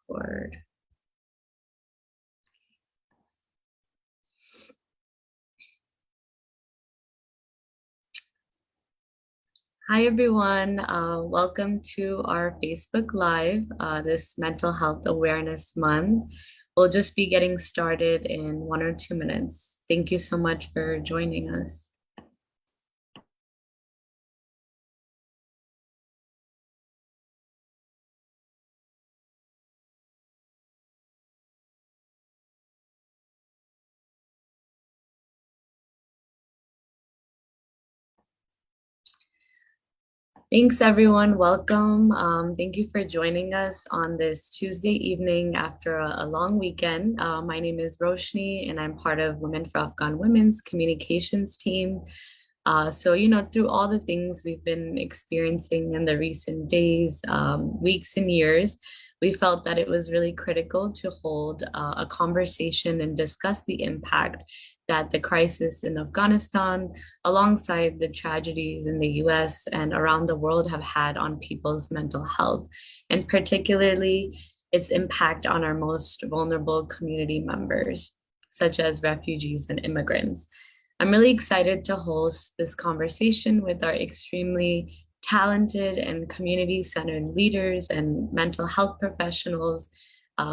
Record. Hi, everyone. Welcome to our Facebook Live, this Mental Health Awareness Month. We'll just be getting started in 1 or 2 minutes. Thank you so much for joining us. Thanks, everyone. Welcome. Thank you for joining us on this Tuesday evening after a long weekend. My name is Roshni, and I'm part of Women for Afghan Women's communications team. Through all the things we've been experiencing in the recent days, weeks, and years, we felt that it was really critical to hold a conversation and discuss the impact that the crisis in Afghanistan, alongside the tragedies in the US and around the world, have had on people's mental health, and particularly its impact on our most vulnerable community members, such as refugees and immigrants. I'm really excited to host this conversation with our extremely talented and community-centered leaders and mental health professionals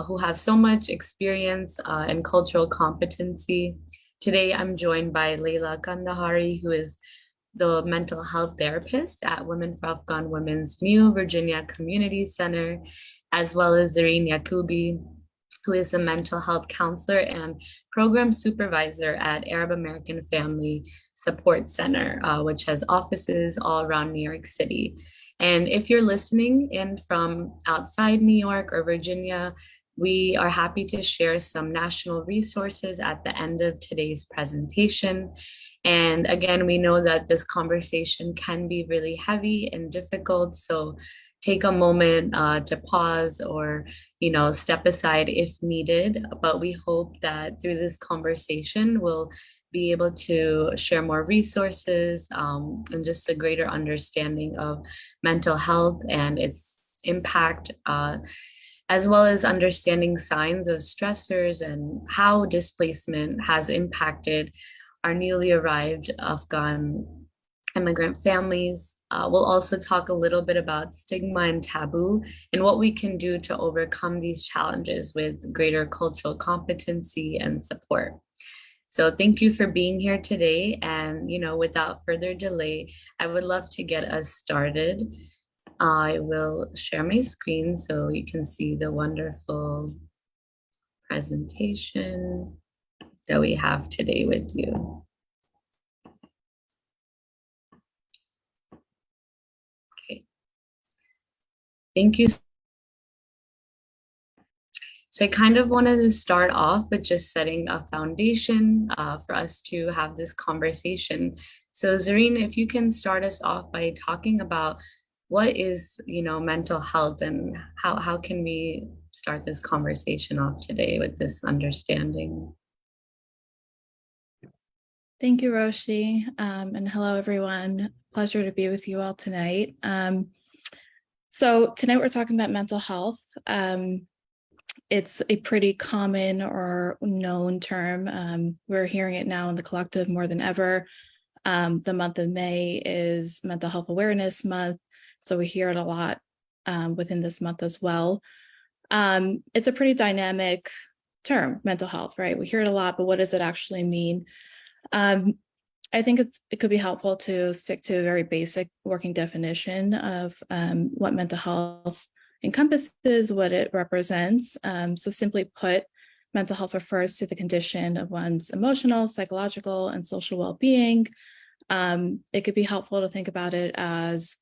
who have so much experience and cultural competency. Today, I'm joined by Leila Kandahari, who is the mental health therapist at Women for Afghan Women's New Virginia Community Center, as well as Zareen Yakubi, who is the mental health counselor and program supervisor at Arab American Family Support Center, which has offices all around New York City. And if you're listening in from outside New York or Virginia, we are happy to share some national resources at the end of today's presentation. And again, we know that this conversation can be really heavy and difficult, so take a moment to pause or, step aside if needed. But we hope that through this conversation, we'll be able to share more resources and just a greater understanding of mental health and its impact, as well as understanding signs of stressors and how displacement has impacted our newly arrived Afghan immigrant families. We'll also talk a little bit about stigma and taboo and what we can do to overcome these challenges with greater cultural competency and support. So thank you for being here today. And, without further delay, I would love to get us started. I will share my screen so you can see the wonderful presentation that we have today with you. Okay. Thank you. So I kind of wanted to start off with just setting a foundation for us to have this conversation. So Zareen, if you can start us off by talking about what is, mental health, and how can we start this conversation off today with this understanding? Thank you, Roshi, and hello, everyone. Pleasure to be with you all tonight. So tonight we're talking about mental health. It's a pretty common or known term. We're hearing it now in the collective more than ever. The month of May is Mental Health Awareness Month, so we hear it a lot within this month as well. It's a pretty dynamic term, mental health, right? We hear it a lot, but what does it actually mean? I think it could be helpful to stick to a very basic working definition of what mental health encompasses, what it represents. So simply put, mental health refers to the condition of one's emotional, psychological, and social well-being. It could be helpful to think about it as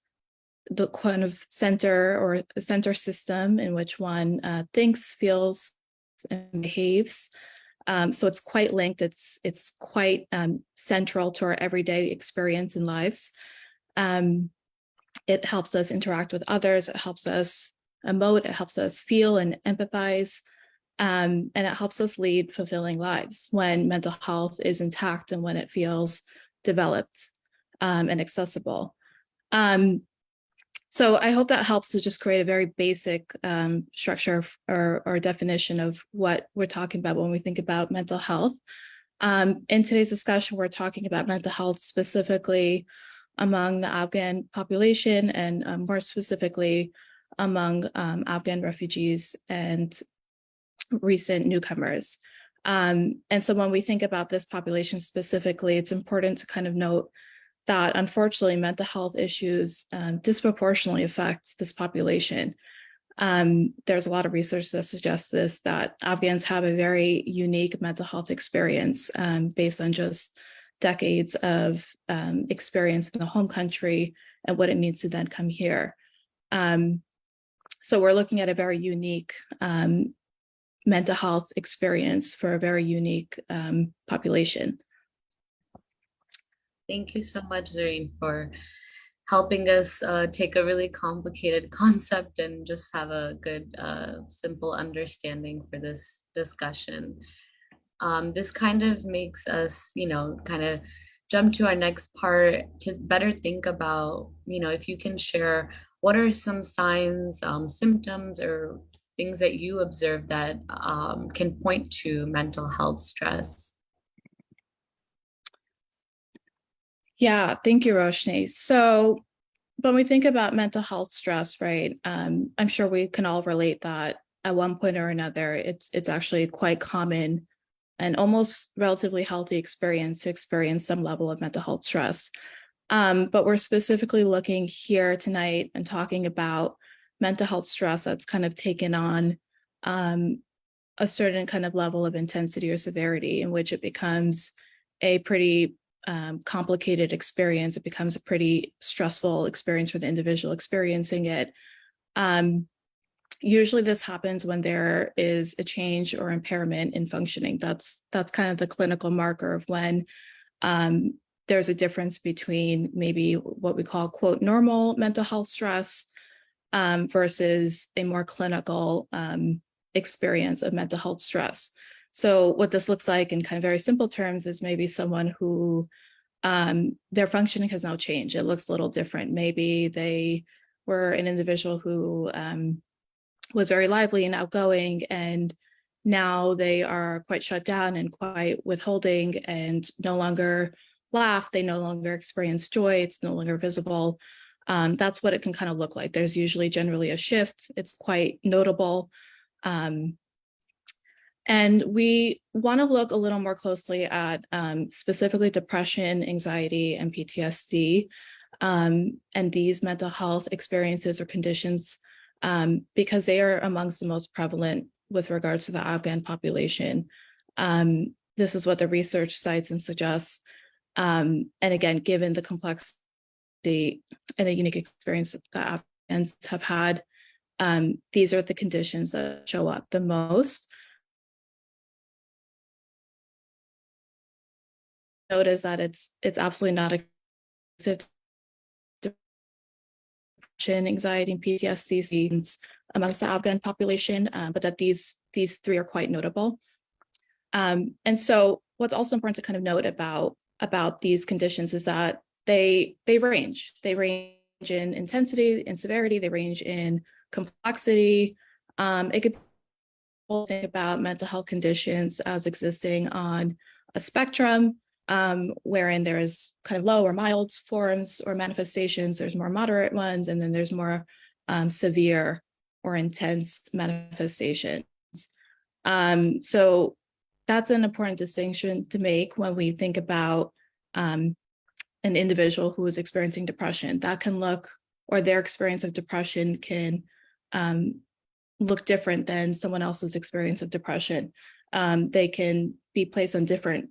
the kind of center or center system in which one thinks, feels, and behaves. So it's quite linked. It's quite central to our everyday experience in lives. It helps us interact with others. It helps us emote. It helps us feel and empathize. And it helps us lead fulfilling lives when mental health is intact and when it feels developed and accessible. So I hope that helps to just create a very basic structure or definition of what we're talking about when we think about mental health. In today's discussion, we're talking about mental health specifically among the Afghan population and more specifically among Afghan refugees and recent newcomers. And so when we think about this population specifically, it's important to kind of note that unfortunately mental health issues disproportionately affect this population. There's a lot of research that suggests this, that Afghans have a very unique mental health experience based on just decades of experience in the home country and what it means to then come here. So we're looking at a very unique mental health experience for a very unique population. Thank you so much, Zareen, for helping us take a really complicated concept and just have a good, simple understanding for this discussion. This kind of makes us, kind of jump to our next part to better think about, if you can share what are some signs, symptoms, or things that you observe that can point to mental health stress. Yeah, thank you, Roshni. So when we think about mental health stress, right, I'm sure we can all relate that at one point or another, it's actually quite common and almost relatively healthy experience to experience some level of mental health stress. But we're specifically looking here tonight and talking about mental health stress that's kind of taken on a certain kind of level of intensity or severity in which it becomes a pretty complicated experience. It becomes a pretty stressful experience for the individual experiencing it. Usually this happens when there is a change or impairment in functioning. That's kind of the clinical marker of when there's a difference between maybe what we call, quote, normal mental health stress versus a more clinical experience of mental health stress. So what this looks like in kind of very simple terms is maybe someone who their functioning has now changed. It looks a little different. Maybe they were an individual who was very lively and outgoing, and now they are quite shut down and quite withholding and no longer laugh. They no longer experience joy. It's no longer visible. That's what it can kind of look like. There's usually generally a shift. It's quite notable. And we want to look a little more closely at specifically depression, anxiety, and PTSD, and these mental health experiences or conditions, because they are amongst the most prevalent with regards to the Afghan population. This is what the research cites and suggests. And again, given the complexity and the unique experience that Afghans have had, these are the conditions that show up the most. Notice that it's absolutely not exclusive to depression, anxiety, and PTSD amongst the Afghan population, but that these three are quite notable. And so what's also important to kind of note about these conditions is that they range. They range in intensity and severity. They range in complexity. It could think about mental health conditions as existing on a spectrum, wherein there's kind of low or mild forms or manifestations, there's more moderate ones, and then there's more severe or intense manifestations. So that's an important distinction to make when we think about an individual who is experiencing depression. That can look, or their experience of depression can look different than someone else's experience of depression. They can be placed on different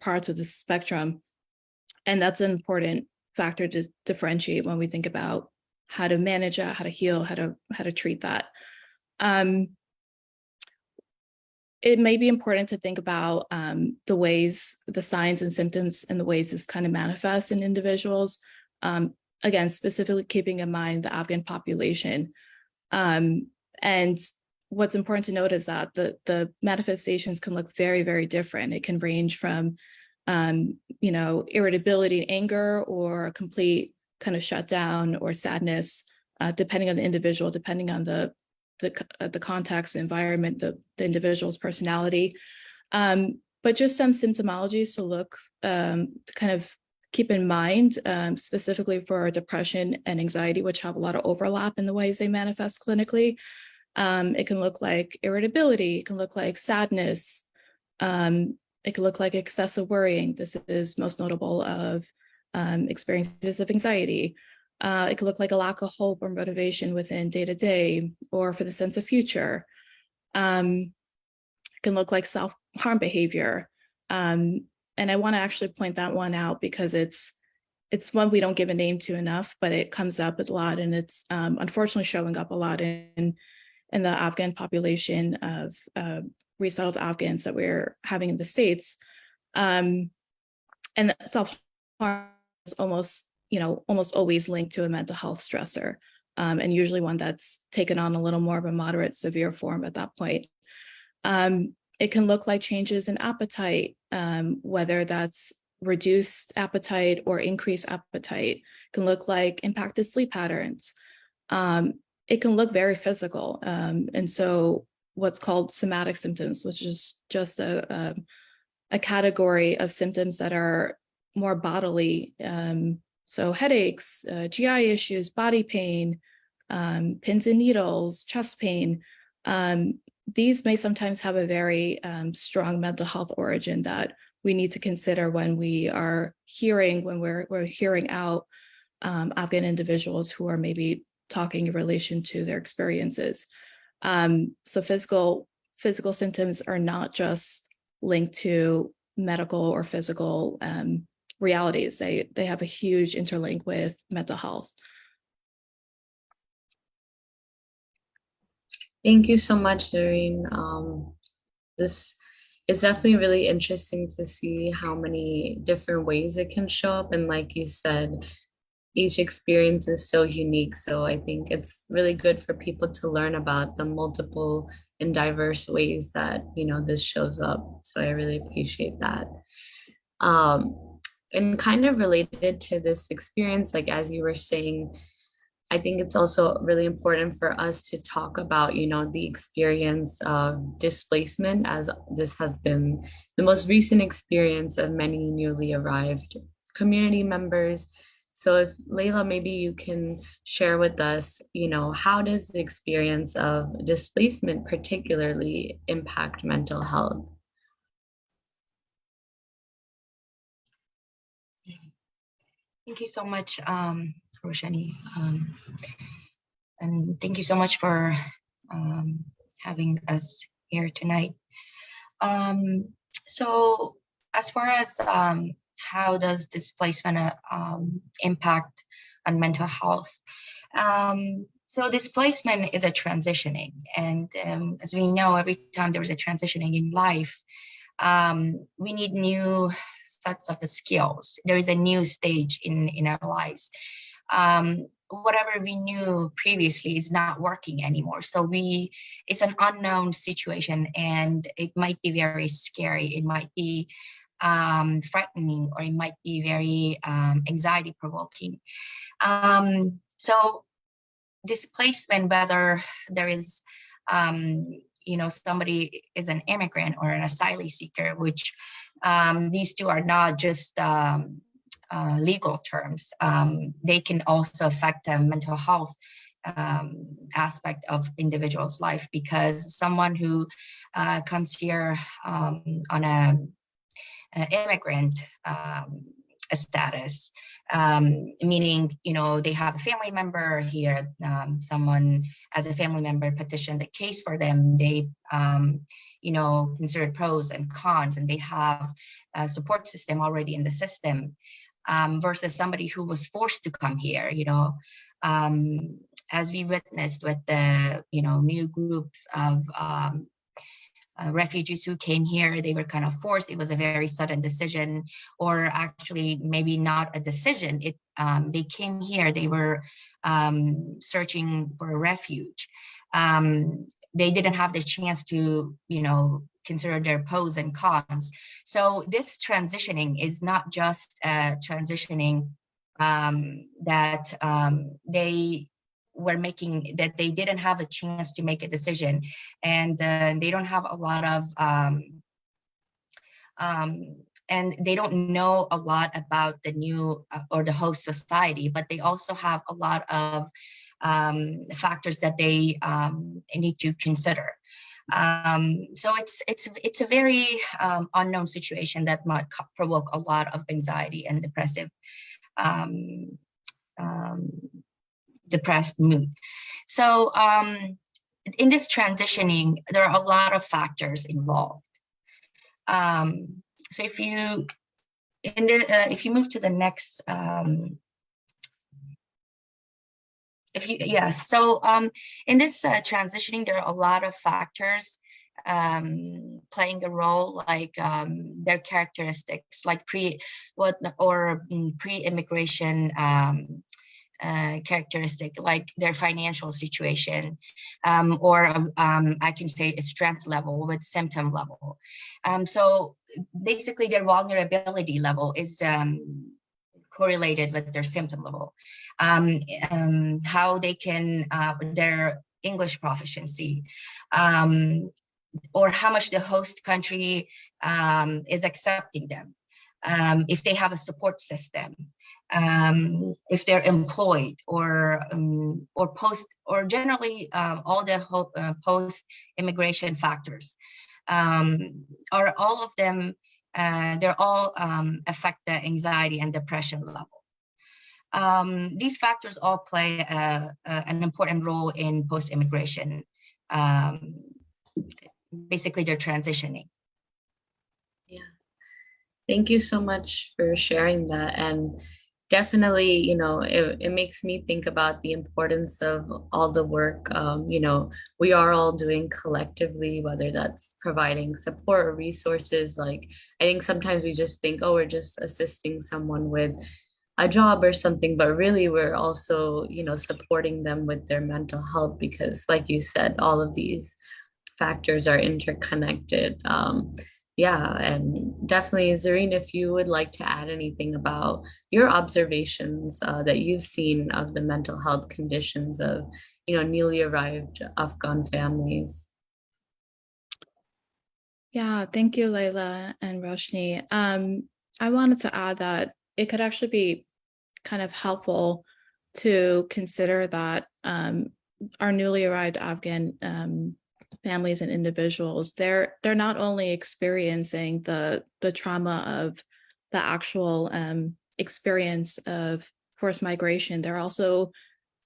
parts of the spectrum. And that's an important factor to differentiate when we think about how to manage that, how to heal, how to treat that. It may be important to think about the ways, the signs and symptoms and the ways this kind of manifests in individuals. Again, specifically keeping in mind the Afghan population. And what's important to note is that the manifestations can look very, very different. It can range from, irritability and anger, or a complete kind of shutdown or sadness, depending on the individual, depending on the context, the environment, the individual's personality. But just some symptomologies to look to kind of keep in mind, specifically for depression and anxiety, which have a lot of overlap in the ways they manifest clinically. It can look like irritability, it can look like sadness, it can look like excessive worrying. This is most notable of experiences of anxiety. It can look like a lack of hope or motivation within day-to-day or for the sense of future. It can look like self-harm behavior. And I want to actually point that one out because it's one we don't give a name to enough, but it comes up a lot, and it's unfortunately showing up a lot in the Afghan population of resettled Afghans that we're having in the States. And self-harm is almost always linked to a mental health stressor, and usually one that's taken on a little more of a moderate, severe form at that point. It can look like changes in appetite, whether that's reduced appetite or increased appetite. It can look like impacted sleep patterns. It can look very physical. And so what's called somatic symptoms, which is just a category of symptoms that are more bodily. So headaches, GI issues, body pain, pins and needles, chest pain. These may sometimes have a very strong mental health origin that we need to consider when we're hearing out Afghan individuals who are maybe talking in relation to their experiences. So physical symptoms are not just linked to medical or physical realities. They have a huge interlink with mental health. Thank you so much, Doreen. This is definitely really interesting to see how many different ways it can show up. And like you said, each experience is so unique. So I think it's really good for people to learn about the multiple and diverse ways that, this shows up. So I really appreciate that. And kind of related to this experience, like as you were saying, I think it's also really important for us to talk about, the experience of displacement, as this has been the most recent experience of many newly arrived community members. So if Layla, maybe you can share with us, how does the experience of displacement particularly impact mental health? Thank you so much, Roshani. And thank you so much for having us here tonight. So as far as how does displacement impact on mental health? So displacement is a transitioning. And as we know, every time there's a transitioning in life, we need new sets of the skills. There is a new stage in our lives. Whatever we knew previously is not working anymore. So it's an unknown situation, and it might be very scary. It might be frightening, or it might be very anxiety provoking. So displacement, whether there is somebody is an immigrant or an asylum seeker, which these two are not just legal terms. They can also affect the mental health aspect of individual's life, because someone who comes here on an immigrant status, meaning they have a family member here, someone as a family member petitioned the case for them, they considered pros and cons, and they have a support system already in the system, versus somebody who was forced to come here. As we witnessed with the new groups of refugees who came here, they were kind of forced. It was a very sudden decision, or actually maybe not a decision. They came here, they were searching for a refuge. They didn't have the chance to consider their pros and cons. So this transitioning is not just transitioning that they were making, that they didn't have a chance to make a decision, and they don't have a lot of and they don't know a lot about the new or the host society, but they also have a lot of factors that they need to consider. So it's a very unknown situation that might provoke a lot of anxiety and um, um, depressed mood. So in this transitioning, there are a lot of factors involved. So if you if you move to the next in this transitioning, there are a lot of factors playing a role, like their characteristics, like pre-immigration characteristic, like their financial situation, I can say its strength level with symptom level. So basically, their vulnerability level is correlated with their symptom level. How they can, their English proficiency, or how much the host country is accepting them. If they have a support system, if they're employed, or post, or generally all the post-immigration factors, are all of them, they're all affect the anxiety and depression level. These factors all play an important role in post-immigration. Basically, they're transitioning. Yeah. Thank you so much for sharing that. And definitely, it makes me think about the importance of all the work, we are all doing collectively, whether that's providing support or resources. Like, I think sometimes we just think, oh, we're just assisting someone with a job or something, but really we're also, supporting them with their mental health, because like you said, all of these factors are interconnected. Yeah, and definitely, Zareen, if you would like to add anything about your observations that you've seen of the mental health conditions of, newly arrived Afghan families. Yeah, thank you, Layla and Roshni. I wanted to add that it could actually be kind of helpful to consider that our newly arrived Afghan families and individuals, they're not only experiencing the trauma of the actual experience of forced migration, they're also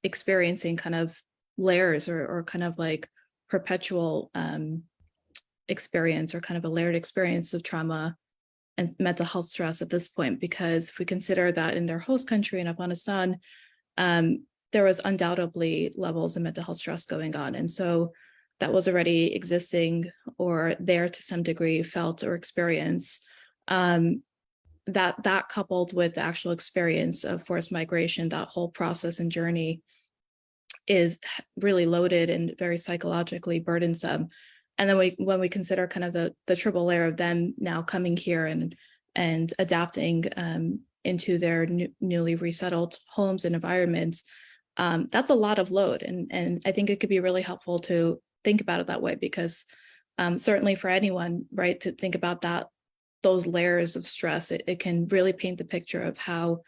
experiencing kind of layers or kind of like perpetual experience, or kind of a layered experience of trauma and mental health stress at this point. Because if we consider that in their host country in Afghanistan, there was undoubtedly levels of mental health stress going on. And so that was already existing or there to some degree, felt or experienced. That coupled with the actual experience of forced migration, that whole process and journey is really loaded and very psychologically burdensome. And then when we consider kind of the triple layer of them now coming here and adapting into their newly resettled homes and environments, that's a lot of load. And I think it could be really helpful to think about it that way, because certainly for anyone, right, to think about those layers of stress, it can really paint the picture of how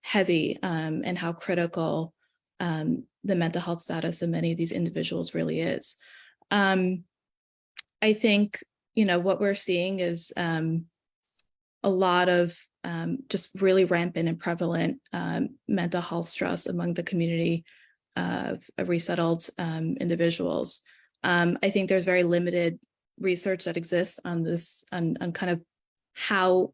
heavy and how critical the mental health status of many of these individuals really is. I think, what we're seeing is a lot of just really rampant and prevalent mental health stress among the community of resettled individuals. I think there's very limited research that exists on this, on kind of how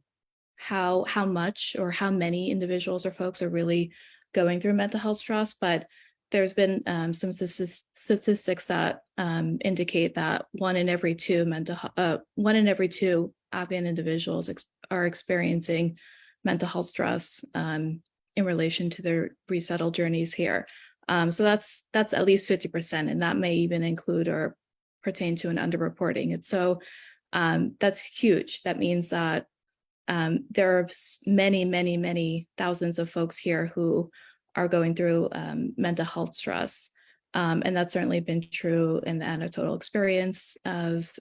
much or how many individuals or folks are really going through mental health stress. But there's been some statistics that indicate that one in every two Afghan individuals are experiencing mental health stress in relation to their resettled journeys here. So that's at least 50%, and that may even include or pertain to an underreporting. And so that's huge. That means that there are many, many, many thousands of folks here who are going through mental health stress. And that's certainly been true in the anecdotal experience of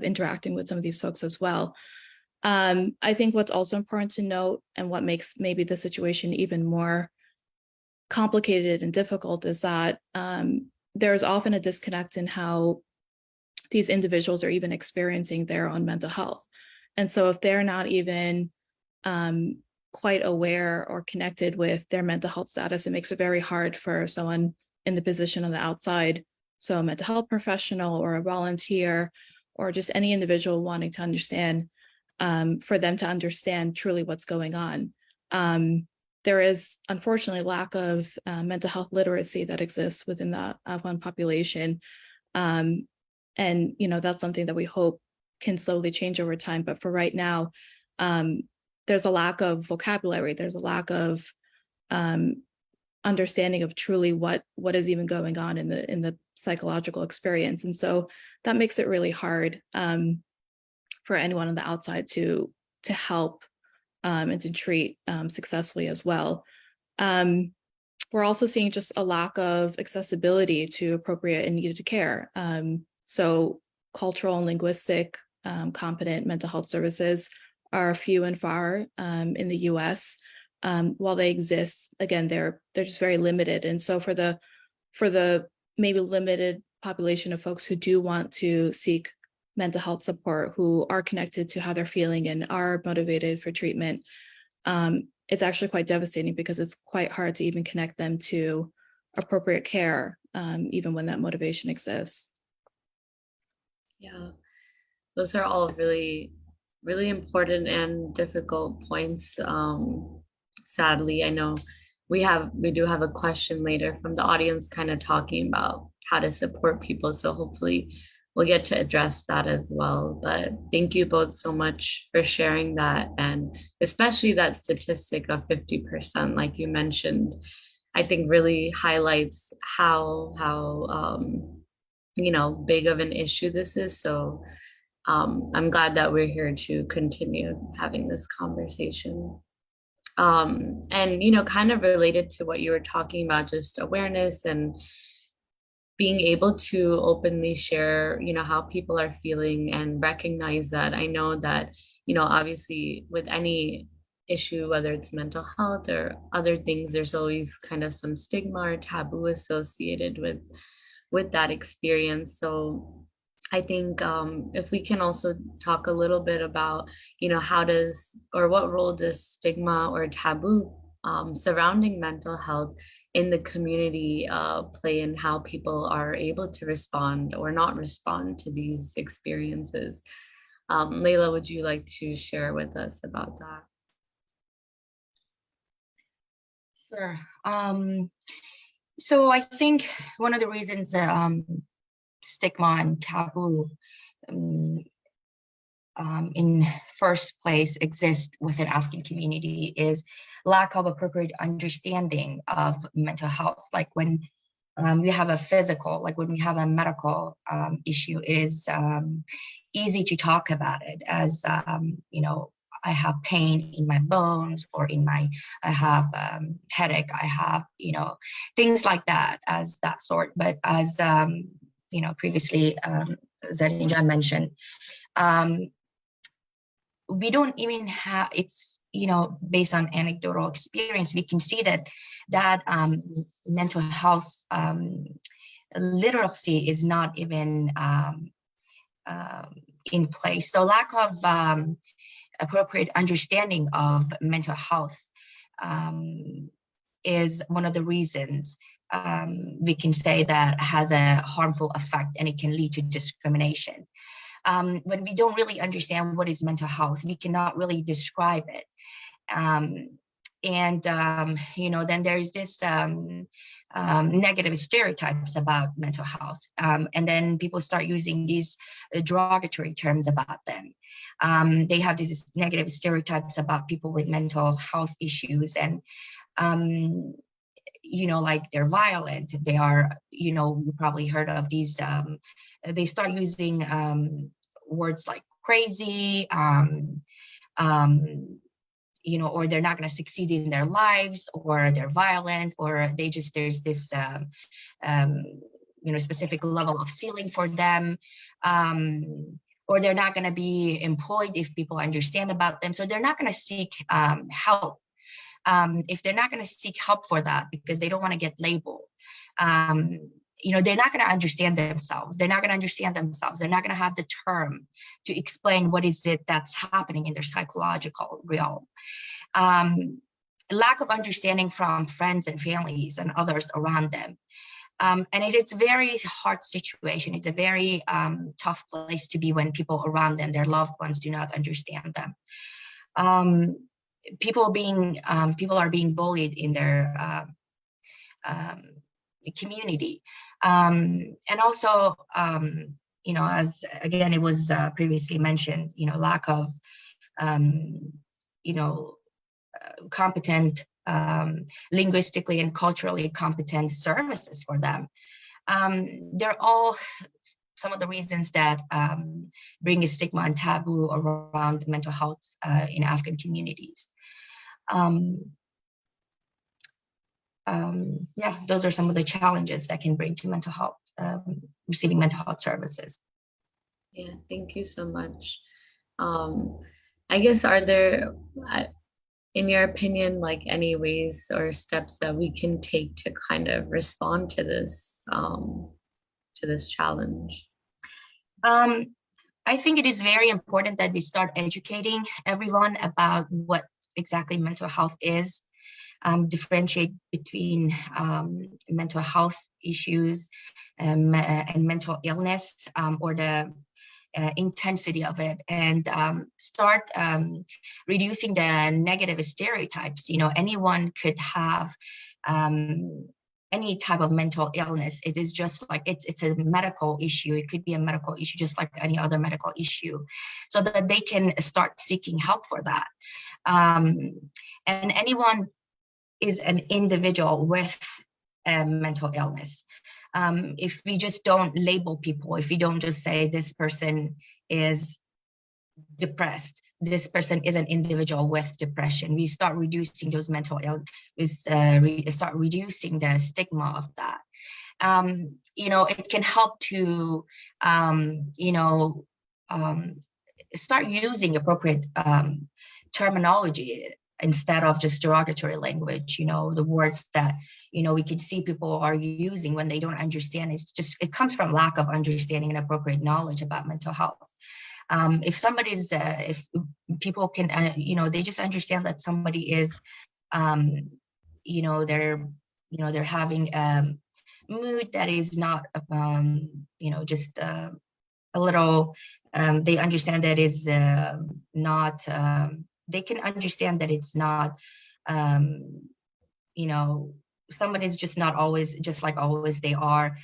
interacting with some of these folks as well. I think what's also important to note, and what makes maybe the situation even more complicated and difficult, is that there's often a disconnect in how these individuals are even experiencing their own mental health. And so if they're not even quite aware or connected with their mental health status, it makes it very hard for someone in the position on the outside, so a mental health professional or a volunteer or just any individual wanting to understand, for them to understand truly what's going on. There is unfortunately lack of mental health literacy that exists within the Afghan population. And that's something that we hope can slowly change over time. But for right now, there's a lack of vocabulary. There's a lack of understanding of truly what is even going on in the psychological experience. And so that makes it really hard for anyone on the outside to help and to treat successfully as well. We're also seeing just a lack of accessibility to appropriate and needed care. So cultural and linguistic competent mental health services are few and far in the US. While they exist, again, they're just very limited. And so for the maybe limited population of folks who do want to seek mental health support, who are connected to how they're feeling and are motivated for treatment, it's actually quite devastating because it's quite hard to even connect them to appropriate care, even when that motivation exists. Yeah, those are all really, really important and difficult points. Sadly, I know we do have a question later from the audience kind of talking about how to support people. So hopefully we'll get to address that as well. But thank you both so much for sharing that. And especially that statistic of 50%, like you mentioned, I think really highlights how big of an issue this is. So I'm glad that we're here to continue having this conversation. And kind of related to what you were talking about, just awareness and being able to openly share, how people are feeling and recognize that. I know that, obviously with any issue, whether it's mental health or other things, there's always kind of some stigma or taboo associated with that experience. So I think if we can also talk a little bit about, what role does stigma or taboo surrounding mental health in the community play in how people are able to respond or not respond to these experiences. Layla, would you like to share with us about that? Sure. So I think one of the reasons stigma and taboo in first place exist within Afghan community is lack of appropriate understanding of mental health. Like when we have a physical, like when we have a medical issue, it is easy to talk about it as, I have pain in my bones or I have headache, I have, things like that as that sort. But as, previously Zarinja mentioned, we don't even have, it's, based on anecdotal experience, we can see that mental health literacy is not even in place. So lack of appropriate understanding of mental health is one of the reasons we can say that has a harmful effect, and it can lead to discrimination. When we don't really understand what is mental health, we cannot really describe it. Then there's this negative stereotypes about mental health. And then people start using these derogatory terms about them. They have these negative stereotypes about people with mental health issues, and like they're violent, they are, you probably heard of these, they start using words like crazy, or they're not going to succeed in their lives, or they're violent, or there's this um, specific level of ceiling for them, or they're not going to be employed if people understand about them. So they're not going to seek help. If they're not going to seek help for that because they don't want to get labeled, they're not going to understand themselves. They're not going to understand themselves. They're not going to have the term to explain what is it that's happening in their psychological realm. Lack of understanding from friends and families and others around them. And it's a very hard situation. It's a very tough place to be when people around them, their loved ones, do not understand them. People are being bullied in their community, and also, as again it was previously mentioned, lack of competent, linguistically and culturally competent services for them. They're all some of the reasons that bring a stigma and taboo around mental health in Afghan communities. Those are some of the challenges that can bring to mental health, receiving mental health services. Yeah, thank you so much. I guess, are there, in your opinion, like any ways or steps that we can take to kind of respond to this challenge? I think it is very important that we start educating everyone about what exactly mental health is, differentiate between mental health issues and mental illness, or the intensity of it, and start reducing the negative stereotypes. Anyone could have any type of mental illness. It is just like it's a medical issue. It could be a medical issue just like any other medical issue, so that they can start seeking help for that. And anyone is an individual with a mental illness. If we just don't label people, if we don't just say this person is depressed, this person is an individual with depression, we start reducing those mental illness, we start reducing the stigma of that. It can help to, start using appropriate terminology instead of just derogatory language. The words that we can see people are using when they don't understand, it comes from lack of understanding and appropriate knowledge about mental health. If people can, they just understand that somebody is, they're having a mood that is not, just a little, they understand that is not, they can understand that it's not, someone is just not always just like always they are.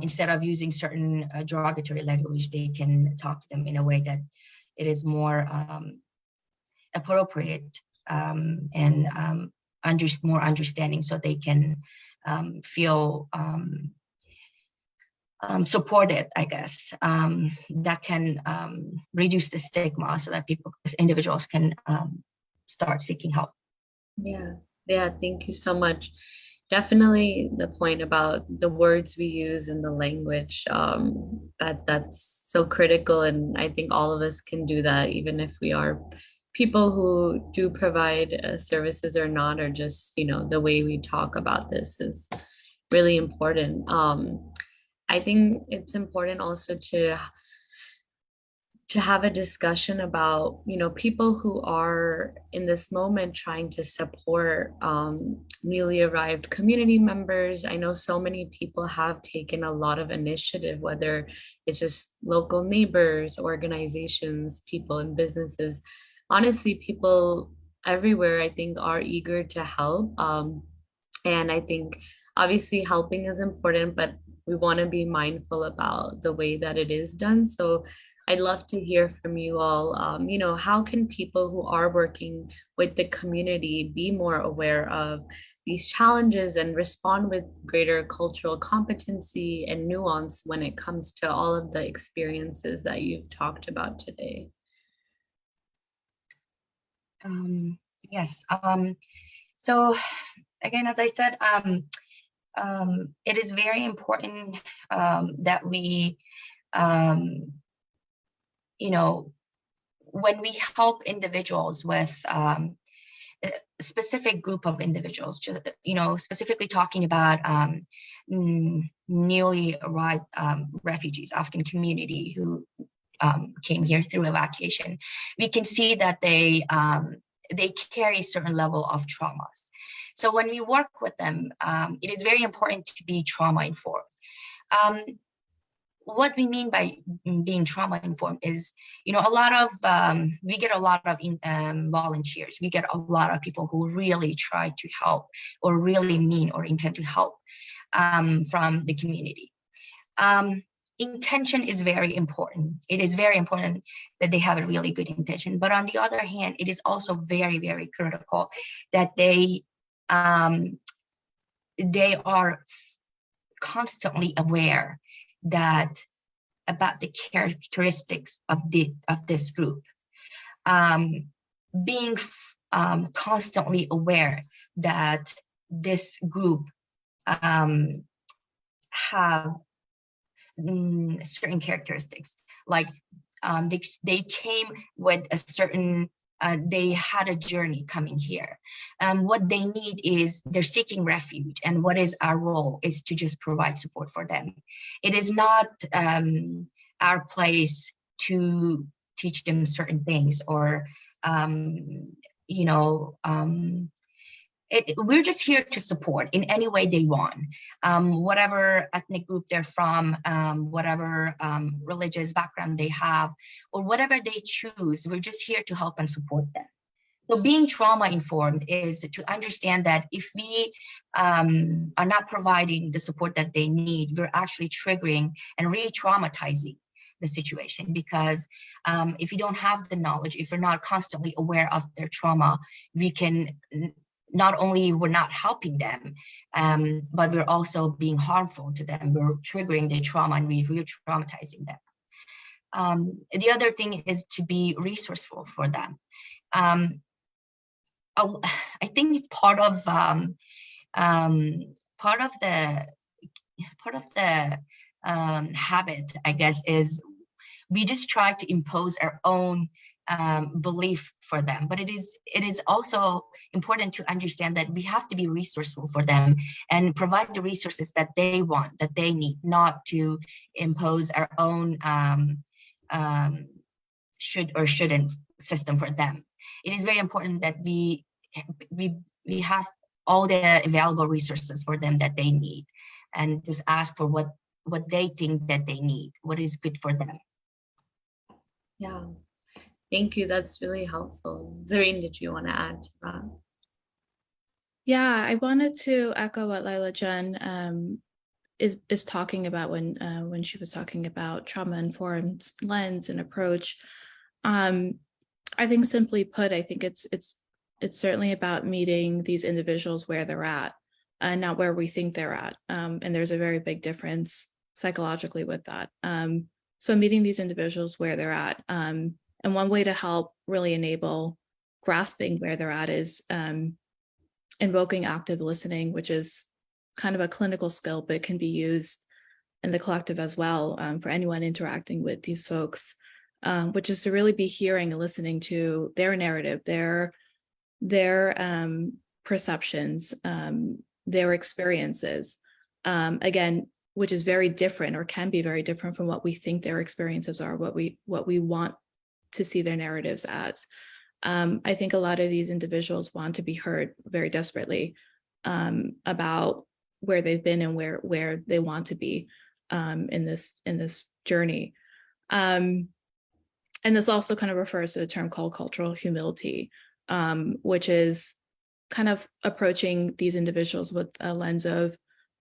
Instead of using certain derogatory language, they can talk to them in a way that it is more appropriate, and more understanding, so they can feel supported, I guess. That can reduce the stigma, so that individuals can start seeking help. Yeah, thank you so much. Definitely the point about the words we use and the language, that's so critical, and I think all of us can do that, even if we are people who do provide services or not, or just the way we talk about this is really important. I think it's important also to have a discussion about people who are in this moment trying to support newly arrived community members. I know so many people have taken a lot of initiative, whether it's just local neighbors, organizations, people in businesses. Honestly, people everywhere, I think, are eager to help, and I think obviously helping is important, but we want to be mindful about the way that it is done. So I'd love to hear from you all. How can people who are working with the community be more aware of these challenges and respond with greater cultural competency and nuance when it comes to all of the experiences that you've talked about today? Yes. So again, as I said, it is very important that we, um, you know, when we help individuals with a specific group of individuals, specifically talking about newly arrived refugees, Afghan community who came here through evacuation, we can see that they carry a certain level of traumas. So when we work with them, it is very important to be trauma informed. Um, what we mean by being trauma informed is, a lot of we get a lot of volunteers. We get a lot of people who really try to help or really mean or intend to help from the community. Intention is very important. It is very important that they have a really good intention. But on the other hand, it is also very, very critical that they are constantly aware that about the characteristics of this group. Being constantly aware that this group have certain characteristics, like they came with a certain they had a journey coming here. What they need is they're seeking refuge, and what is our role is to just provide support for them. It is not our place to teach them certain things or you know we're just here to support in any way they want, whatever ethnic group they're from, whatever religious background they have, or whatever they choose. We're just here to help and support them. So being trauma informed is to understand that if we are not providing the support that they need, we're actually triggering and re-traumatizing the situation, because if you don't have the knowledge, if you're not constantly aware of their trauma, we can not only we're not helping them, but we're also being harmful to them. We're triggering the trauma and we're re-traumatizing them. The other thing is to be resourceful for them. I think part of the habit, I guess, is we just try to impose our own belief for them. But it is also important to understand that we have to be resourceful for them and provide the resources that they want, that they need, not to impose our own should or shouldn't system for them. It is very important that we have all the available resources for them that they need, and just ask for what they think that they need, what is good for them. Yeah, thank you. That's really helpful. Zareen, did you want to add to that? Yeah, I wanted to echo what Laila Jen is talking about when she was talking about trauma-informed lens and approach. I think, simply put, I think it's certainly about meeting these individuals where they're at, and not where we think they're at. And there's a very big difference psychologically with that. So meeting these individuals where they're at, and one way to help really enable grasping where they're at is invoking active listening, which is kind of a clinical skill, but it can be used in the collective as well, for anyone interacting with these folks, which is to really be hearing and listening to their narrative, their perceptions, their experiences, again, which is very different, or can be very different from what we think their experiences are, what we want to see their narratives as. I think a lot of these individuals want to be heard very desperately about where they've been and where they want to be in this journey. And this also kind of refers to the term called cultural humility, which is kind of approaching these individuals with a lens of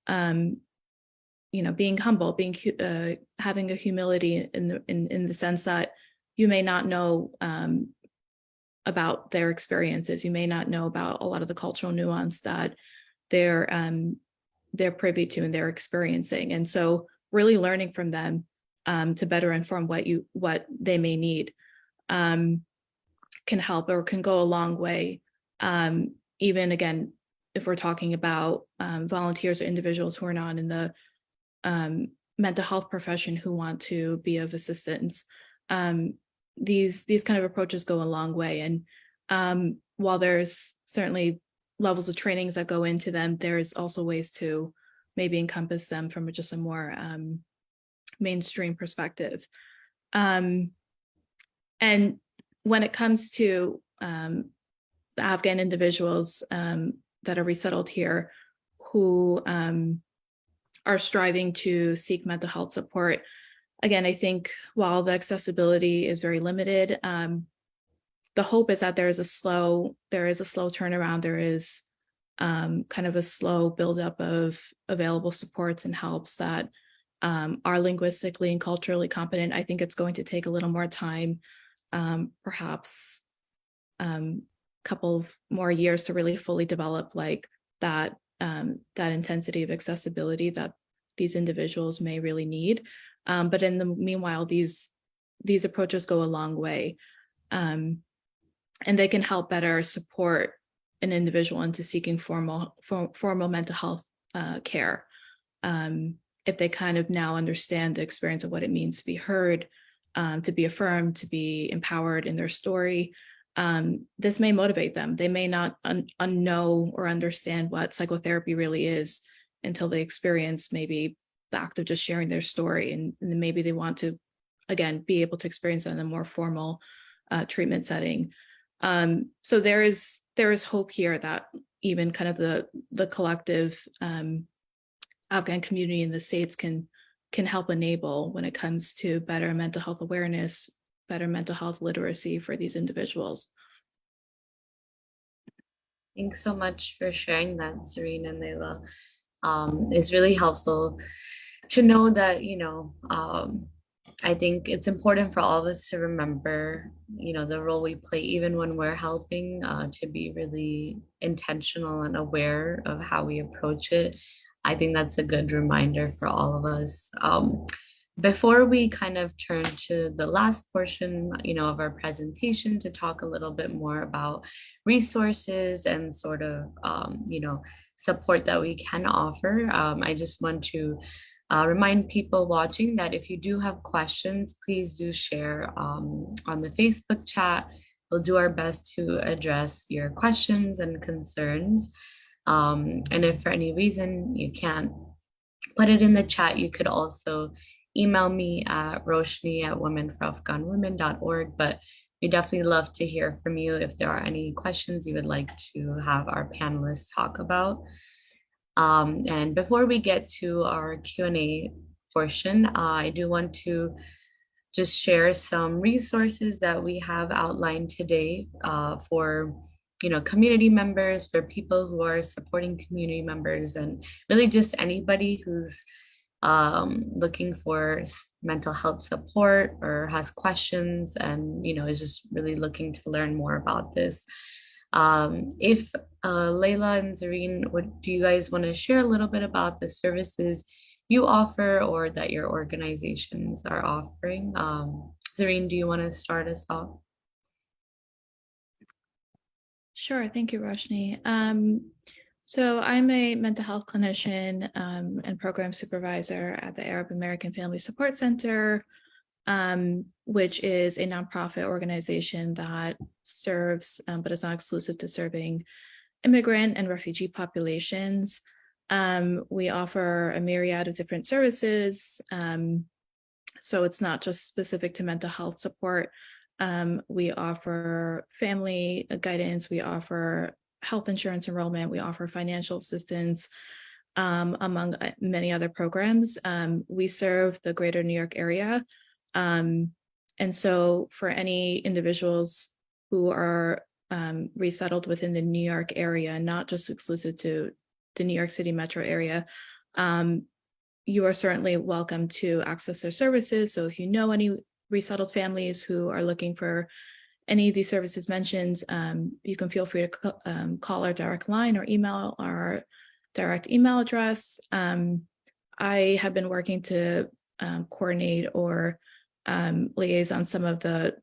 being humble, having a humility in the sense that you may not know about their experiences. You may not know about a lot of the cultural nuance that they're privy to and they're experiencing. And so really learning from them to better inform what they may need can help, or can go a long way Even again, if we're talking about volunteers or individuals who are not in the mental health profession who want to be of assistance, these kind of approaches go a long way. And while there's certainly levels of trainings that go into them, there's also ways to maybe encompass them from just a more mainstream perspective. And when it comes to the Afghan individuals that are resettled here who are striving to seek mental health support, again, I think while the accessibility is very limited, the hope is that there is a slow turnaround. There is kind of a slow buildup of available supports and helps that are linguistically and culturally competent. I think it's going to take a little more time, perhaps couple of more years to really fully develop like that intensity of accessibility that these individuals may really need. But in the meanwhile, these approaches go a long way. And they can help better support an individual into seeking formal mental health care. If they kind of now understand the experience of what it means to be heard, to be affirmed, to be empowered in their story, this may motivate them. They may not know or understand what psychotherapy really is until they experience maybe the act of just sharing their story, and then maybe they want to, again, be able to experience that in a more formal treatment setting. So there is hope here that even kind of the collective Afghan community in the States can help enable when it comes to better mental health awareness, better mental health literacy for these individuals. Thanks so much for sharing that, Serene and Layla. It's really helpful to know that, I think it's important for all of us to remember, the role we play, even when we're helping, to be really intentional and aware of how we approach it. I think that's a good reminder for all of us. Before we kind of turn to the last portion, of our presentation to talk a little bit more about resources and sort of, support that we can offer, I just want to remind people watching that if you do have questions, please do share on the Facebook chat. We'll do our best to address your questions and concerns. And if for any reason you can't put it in the chat, you could also email me at roshni@womenforafghanwomen.org. But we definitely love to hear from you if there are any questions you would like to have our panelists talk about. And before we get to our Q&A portion, I do want to just share some resources that we have outlined today for community members, for people who are supporting community members, and really just anybody who's looking for mental health support or has questions and is just really looking to learn more about this. If Layla and Zareen, do you guys want to share a little bit about the services you offer or that your organizations are offering? Zareen, do you want to start us off? Sure, thank you, Roshni. So I'm a mental health clinician and program supervisor at the Arab American Family Support Center, which is a nonprofit organization that serves, but is not exclusive to serving, immigrant and refugee populations. We offer a myriad of different services. So it's not just specific to mental health support. We offer family guidance, we offer health insurance enrollment, we offer financial assistance, among many other programs. We serve the greater New York area. And so for any individuals who are resettled within the New York area, not just exclusive to the New York City metro area, you are certainly welcome to access their services. So if you know any resettled families who are looking for any of these services mentioned, you can feel free to call our direct line or email our direct email address. I have been working to coordinate or liaise on some of the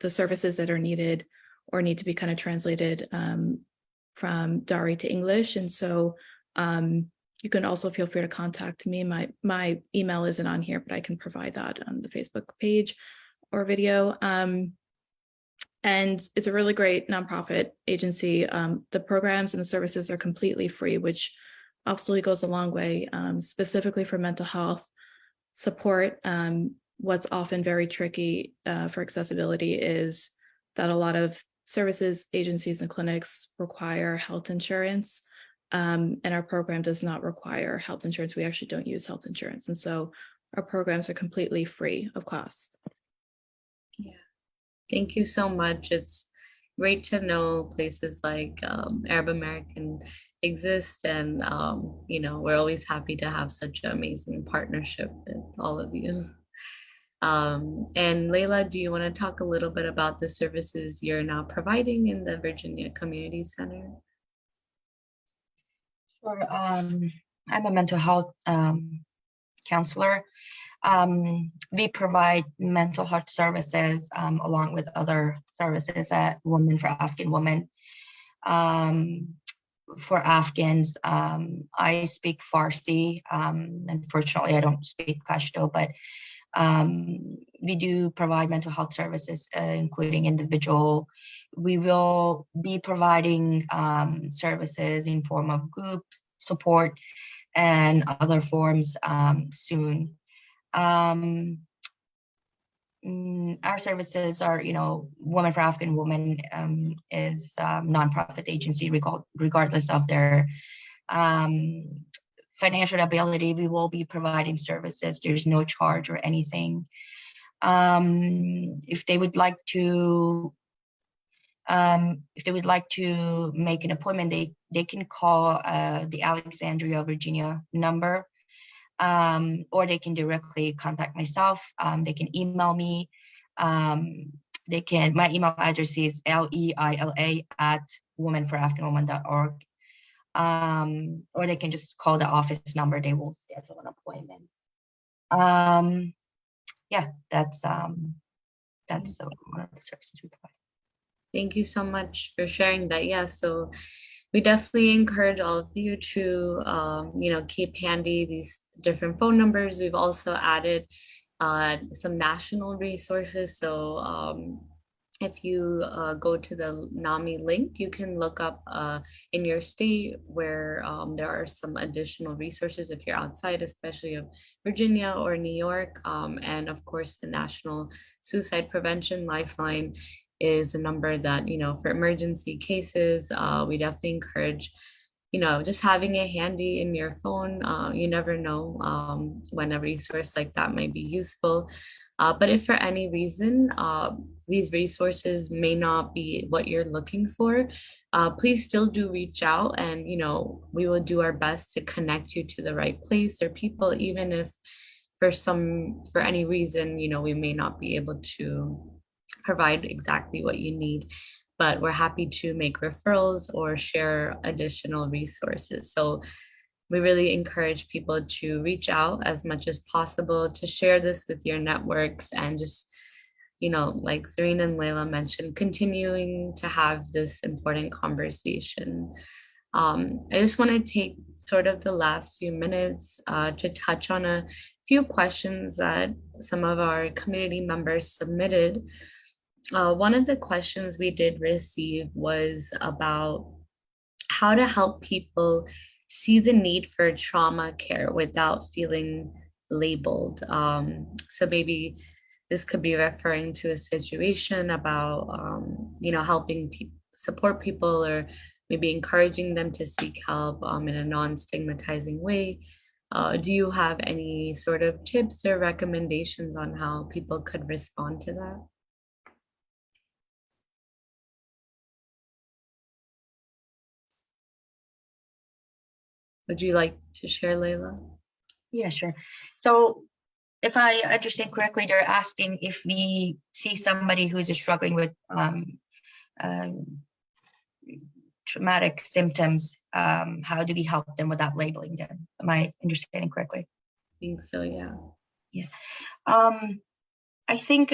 services that are needed or need to be kind of translated from Dari to English. And so you can also feel free to contact me. My email isn't on here, but I can provide that on the Facebook page or video. And it's a really great nonprofit agency. The programs and the services are completely free, which absolutely goes a long way, specifically for mental health support. What's often very tricky for accessibility is that a lot of services, agencies, and clinics require health insurance. And our program does not require health insurance. We actually don't use health insurance. And so our programs are completely free of cost. Yeah. Thank you so much. It's great to know places like Arab American exist, and we're always happy to have such an amazing partnership with all of you. And Layla, do you want to talk a little bit about the services you're now providing in the Virginia Community Center? Sure. I'm a mental health counselor. We provide mental health services along with other services at Women for Afghan Women. For Afghans, I speak Farsi. Unfortunately, I don't speak Pashto, but we do provide mental health services, including individual. We will be providing services in form of group support and other forms soon. Our services are, Women for Afghan Women is a nonprofit agency, regardless of their financial ability. We will be providing services. There's no charge or anything. If they would like to make an appointment, they can call the Alexandria, Virginia number. Or they can directly contact myself. They can email me. My email address is leila@womenforafghanwomen.org. Or they can just call the office number. They will schedule an appointment. That's one of the services we provide. Thank you so much for sharing that. Yeah, so we definitely encourage all of you to, keep handy these different phone numbers. We've also added some national resources. So if you go to the NAMI link, you can look up in your state where there are some additional resources if you're outside, especially of Virginia or New York. And of course, the National Suicide Prevention Lifeline is a number that, for emergency cases, we definitely encourage, just having it handy in your phone. You never know when a resource like that might be useful. But if for any reason these resources may not be what you're looking for, please still do reach out, and we will do our best to connect you to the right place or people, even if for any reason we may not be able to provide exactly what you need, but we're happy to make referrals or share additional resources. So we really encourage people to reach out as much as possible, to share this with your networks, and just, like Serena and Layla mentioned, continuing to have this important conversation. I just want to take sort of the last few minutes to touch on a few questions that some of our community members submitted. One of the questions we did receive was about how to help people see the need for trauma care without feeling labeled. So maybe this could be referring to a situation about, helping support people, or maybe encouraging them to seek help in a non-stigmatizing way. Do you have any sort of tips or recommendations on how people could respond to that? Would you like to share, Layla? Yeah, sure. So if I understand correctly, they're asking if we see somebody who's struggling with traumatic symptoms, how do we help them without labeling them? Am I understanding correctly? I think so, yeah. Yeah. I think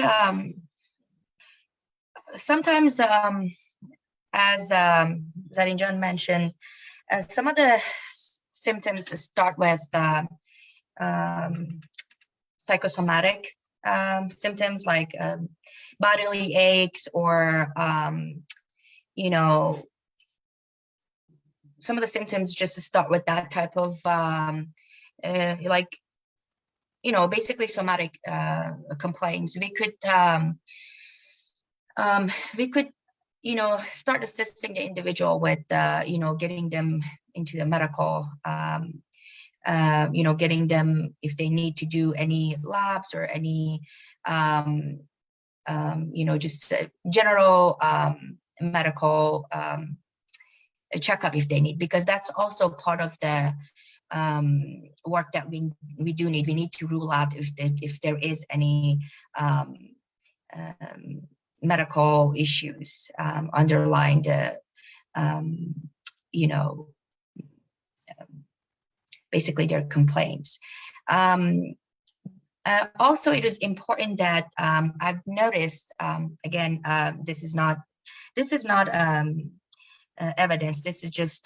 sometimes as Zadin John mentioned, some of the symptoms start with psychosomatic symptoms like bodily aches, or you know, some of the symptoms just start with that type of like, you know, basically somatic complaints. We could, you know, start assisting the individual with, you know, getting them into the medical, you know, getting them if they need to do any labs or any, you know, just general medical checkup if they need, because that's also part of the work that we do need. We need to rule out if there is any medical issues underlying the you know, basically their complaints. Also, it is important that I've noticed, again, this is not evidence. This is just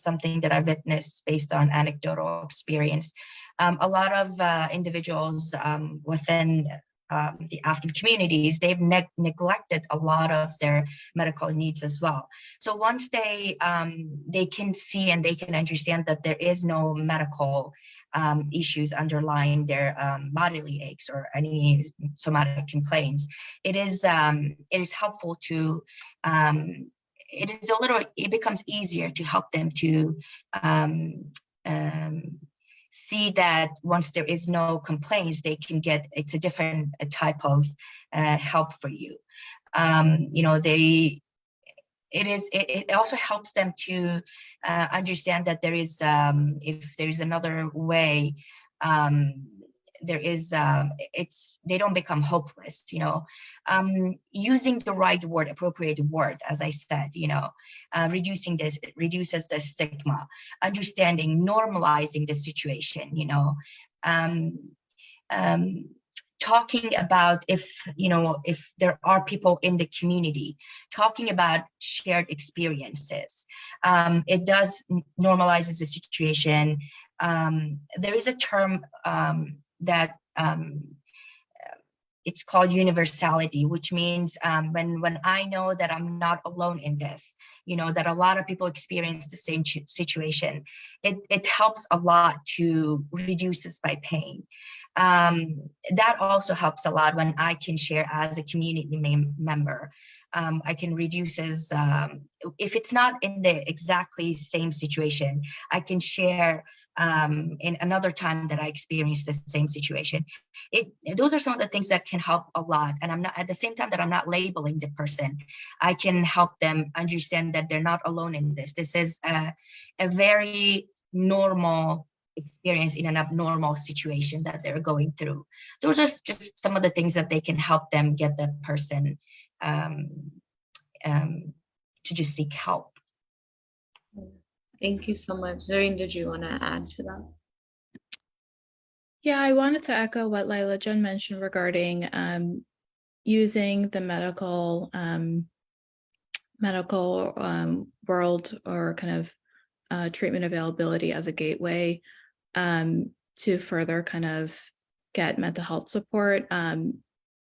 something that I witnessed based on anecdotal experience. A lot of individuals within the Afghan communities, they've neglected a lot of their medical needs as well. So once they can see and they can understand that there is no medical issues underlying their bodily aches or any somatic complaints, it is helpful to it becomes easier to help them to see that once there is no complaints, they can get, it's a different type of help for you. You know, it also helps them to understand that there is, if there's another way, there is, they don't become hopeless, you know. Using the right word, appropriate word, as I said, you know, reduces the stigma, understanding, normalizing the situation, you know, talking about if there are people in the community, talking about shared experiences. It does normalizes the situation. There is a term that it's called universality, which means when I know that I'm not alone in this, you know, that a lot of people experience the same situation, it helps a lot to reduces my pain. That also helps a lot when I can share as a community member. I can reduce as, if it's not in the exactly same situation, I can share in another time that I experienced the same situation. Those are some of the things that can help a lot. And I'm not, at the same time that I'm not labeling the person, I can help them understand that they're not alone in this. This is a very normal experience in an abnormal situation that they're going through. Those are just some of the things that they can help them get the person to just seek help. Thank you so much. Zareen, did you want to add to that? Yeah, I wanted to echo what Laila Jen mentioned regarding using the medical world or kind of treatment availability as a gateway to further kind of get mental health support.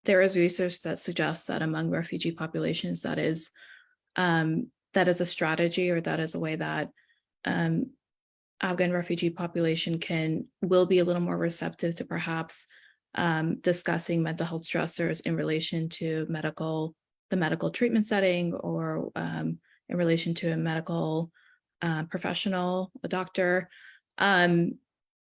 There is research that suggests that among refugee populations, that is a strategy, or that is a way that Afghan refugee population will be a little more receptive to perhaps discussing mental health stressors in relation to the medical treatment setting, or in relation to a medical professional, a doctor. And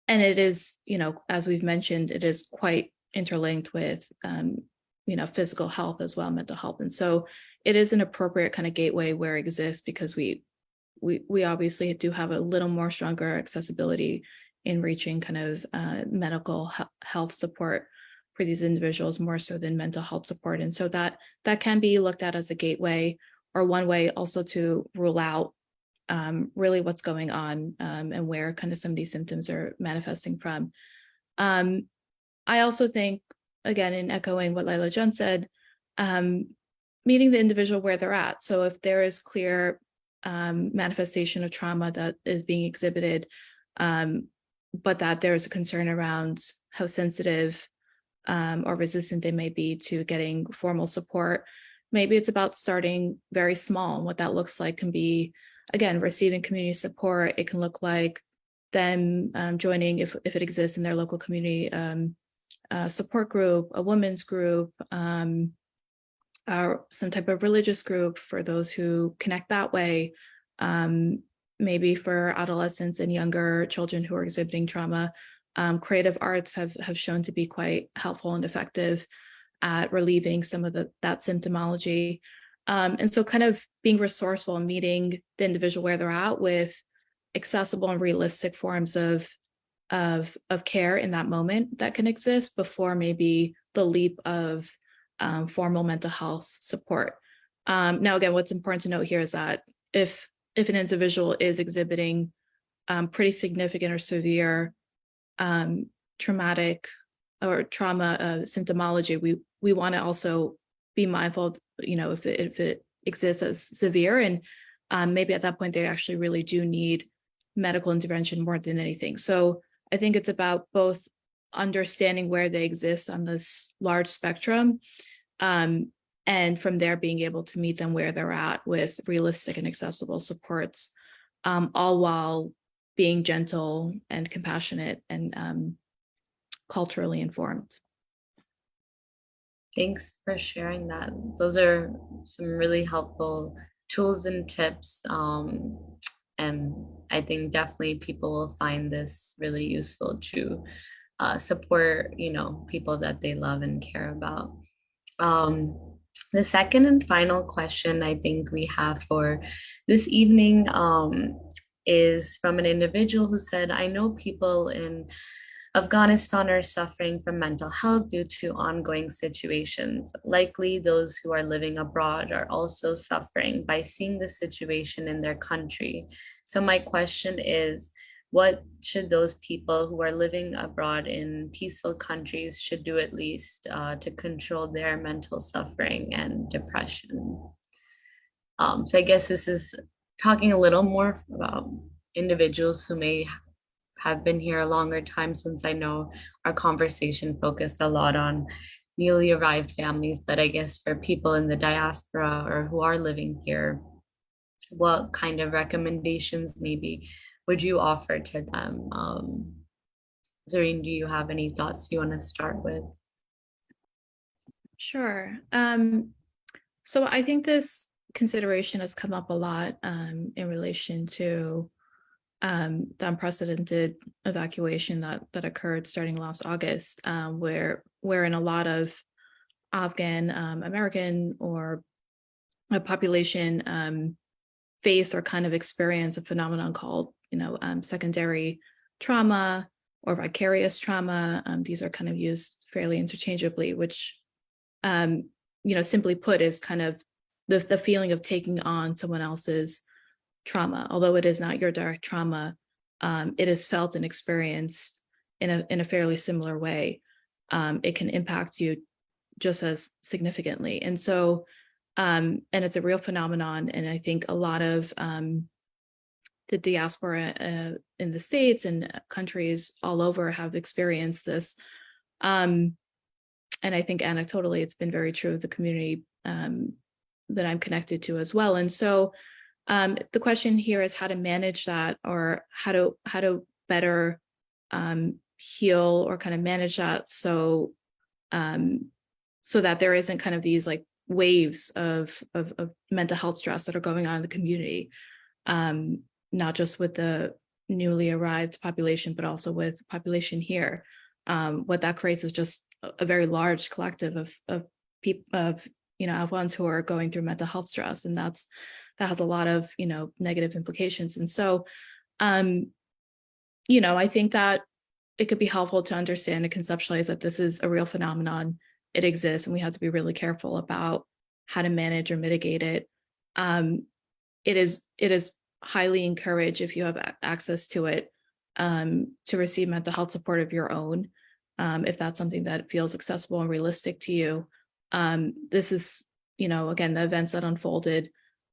it is, you know, as we've mentioned, it is quite interlinked with, you know, physical health as well, mental health. And so it is an appropriate kind of gateway where it exists, because we obviously do have a little more stronger accessibility in reaching kind of medical health support for these individuals, more so than mental health support. And so that can be looked at as a gateway, or one way also to rule out really what's going on and where kind of some of these symptoms are manifesting from. I also think, again, in echoing what Laila Jen said, meeting the individual where they're at. So if there is clear manifestation of trauma that is being exhibited, but that there's a concern around how sensitive or resistant they may be to getting formal support, maybe it's about starting very small. And what that looks like can be, again, receiving community support. It can look like them joining, if it exists in their local community, support group, a women's group, or some type of religious group for those who connect that way. Maybe for adolescents and younger children who are exhibiting trauma, creative arts have shown to be quite helpful and effective at relieving some of that symptomology. And so kind of being resourceful and meeting the individual where they're at with accessible and realistic forms of care in that moment that can exist before maybe the leap of formal mental health support. Now, again, what's important to note here is that if an individual is exhibiting pretty significant or severe traumatic or trauma symptomology, we want to also be mindful of, if it exists as severe, and maybe at that point they actually really do need medical intervention more than anything. So I think it's about both understanding where they exist on this large spectrum, and from there being able to meet them where they're at with realistic and accessible supports, all while being gentle and compassionate and culturally informed. Thanks for sharing that. Those are some really helpful tools and tips. And I think definitely people will find this really useful to support, people that they love and care about. The second and final question I think we have for this evening is from an individual who said, I know people in Afghanistan are suffering from mental health due to ongoing situations. Likely, those who are living abroad are also suffering by seeing the situation in their country. So, my question is, what should those people who are living abroad in peaceful countries should do at least to control their mental suffering and depression? So I guess this is talking a little more about individuals who may have been here a longer time, since I know our conversation focused a lot on newly arrived families, but I guess for people in the diaspora or who are living here, what kind of recommendations maybe would you offer to them? Zareen, do you have any thoughts you want to start with? Sure. So I think this consideration has come up a lot in relation to the unprecedented evacuation that occurred starting last August, wherein a lot of Afghan American or a population face or kind of experience a phenomenon called secondary trauma or vicarious trauma. These are kind of used fairly interchangeably, which simply put is kind of the feeling of taking on someone else's trauma. Although it is not your direct trauma, it is felt and experienced in a fairly similar way. It can impact you just as significantly. And so, and it's a real phenomenon. And I think a lot of the diaspora in the States and countries all over have experienced this. And I think anecdotally, it's been very true of the community that I'm connected to as well. And so the question here is how to manage that, or how to better heal or kind of manage that so that there isn't kind of these like waves of mental health stress that are going on in the community, not just with the newly arrived population, but also with population here. What that creates is just a very large collective of people, Afghans who are going through mental health stress, and that has a lot of negative implications. And so, I think that it could be helpful to understand and conceptualize that this is a real phenomenon. It exists, and we have to be really careful about how to manage or mitigate it. It is highly encouraged, if you have access to it, to receive mental health support of your own, if that's something that feels accessible and realistic to you. This is again, the events that unfolded,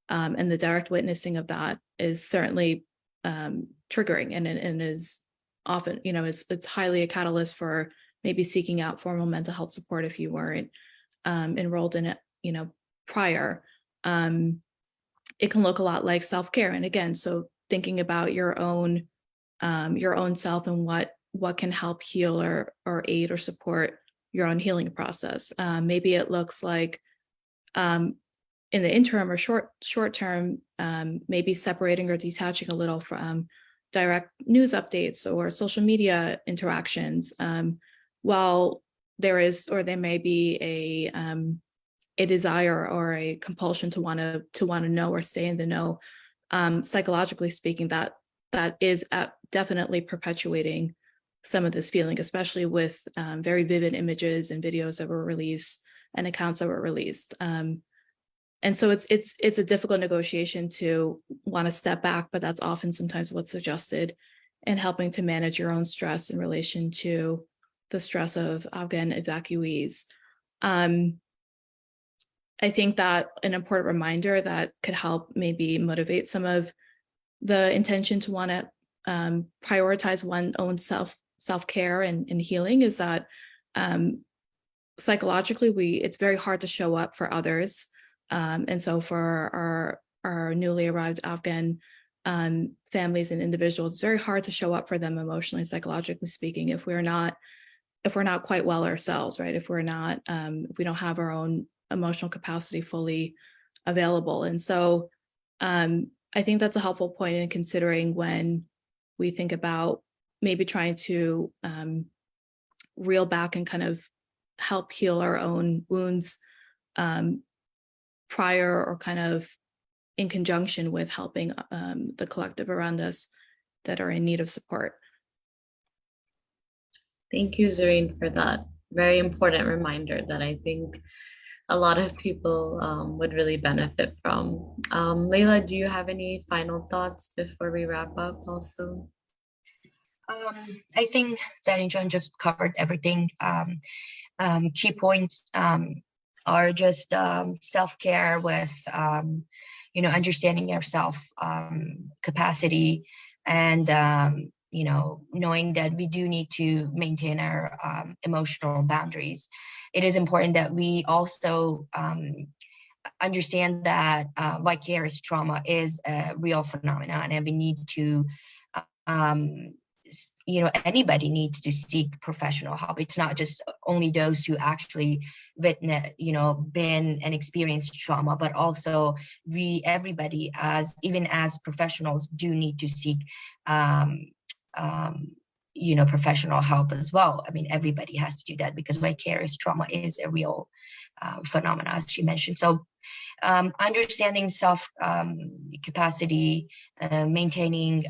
and the direct witnessing of that is certainly triggering, and is often, it's highly a catalyst for maybe seeking out formal mental health support if you weren't enrolled in it, prior. It can look a lot like self-care. And again, so thinking about your own self and what can help heal or aid or support your own healing process. Maybe it looks like in the interim or short term, maybe separating or detaching a little from direct news updates or social media interactions, while there may be a desire or a compulsion to want to know or stay in the know. Psychologically speaking, that is definitely perpetuating some of this feeling, especially with very vivid images and videos that were released and accounts that were released. And so it's a difficult negotiation to want to step back, but that's often sometimes what's suggested in helping to manage your own stress in relation to the stress of Afghan evacuees. I think that an important reminder that could help maybe motivate some of the intention to want to prioritize one's own self-care and healing is that psychologically it's very hard to show up for others. And so for our newly arrived Afghan families and individuals, it's very hard to show up for them emotionally and psychologically speaking if we're not quite well ourselves, right? If we don't have our own emotional capacity fully available. And so I think that's a helpful point in considering when we think about maybe trying to reel back and kind of help heal our own wounds prior or kind of in conjunction with helping the collective around us that are in need of support. Thank you, Zareen, for that very important reminder that I think a lot of people would really benefit from. Layla, do you have any final thoughts before we wrap up also? I think Zan and John just covered everything. Key points are just self-care with, understanding yourself capacity and, knowing that we do need to maintain our emotional boundaries. It is important that we also understand that vicarious trauma is a real phenomenon, and we need to anybody needs to seek professional help. It's not just only those who actually witness, been and experienced trauma, but also everybody even as professionals do need to seek, professional help as well. I mean, everybody has to do that because vicarious trauma is a real phenomenon, as she mentioned. So understanding self capacity, maintaining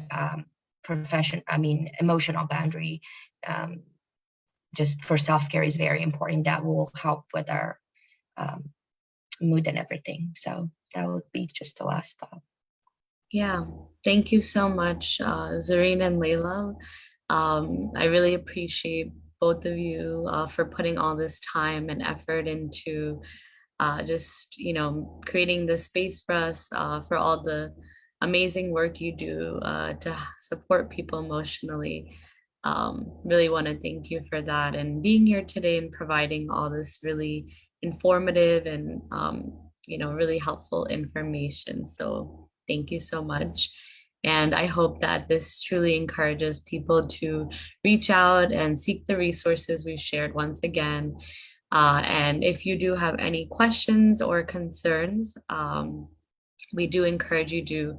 emotional boundary, just for self-care is very important. That will help with our mood and everything. So that would be just the last thought. Yeah, thank you so much, Zareen and Layla. I really appreciate both of you for putting all this time and effort into just creating this space for us, for all the amazing work you do to support people emotionally. Really want to thank you for that and being here today and providing all this really informative and really helpful information. So thank you so much. And I hope that this truly encourages people to reach out and seek the resources we've shared once again. And if you do have any questions or concerns, we do encourage you to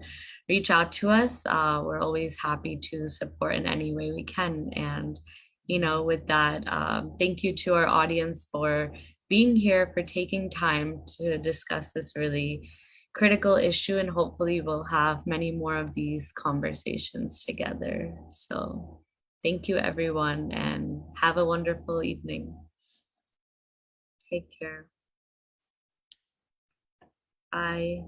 reach out to us. We're always happy to support in any way we can. And, with that, thank you to our audience for being here, for taking time to discuss this really critical issue. And hopefully we'll have many more of these conversations together. So thank you, everyone, and have a wonderful evening. Take care. Bye.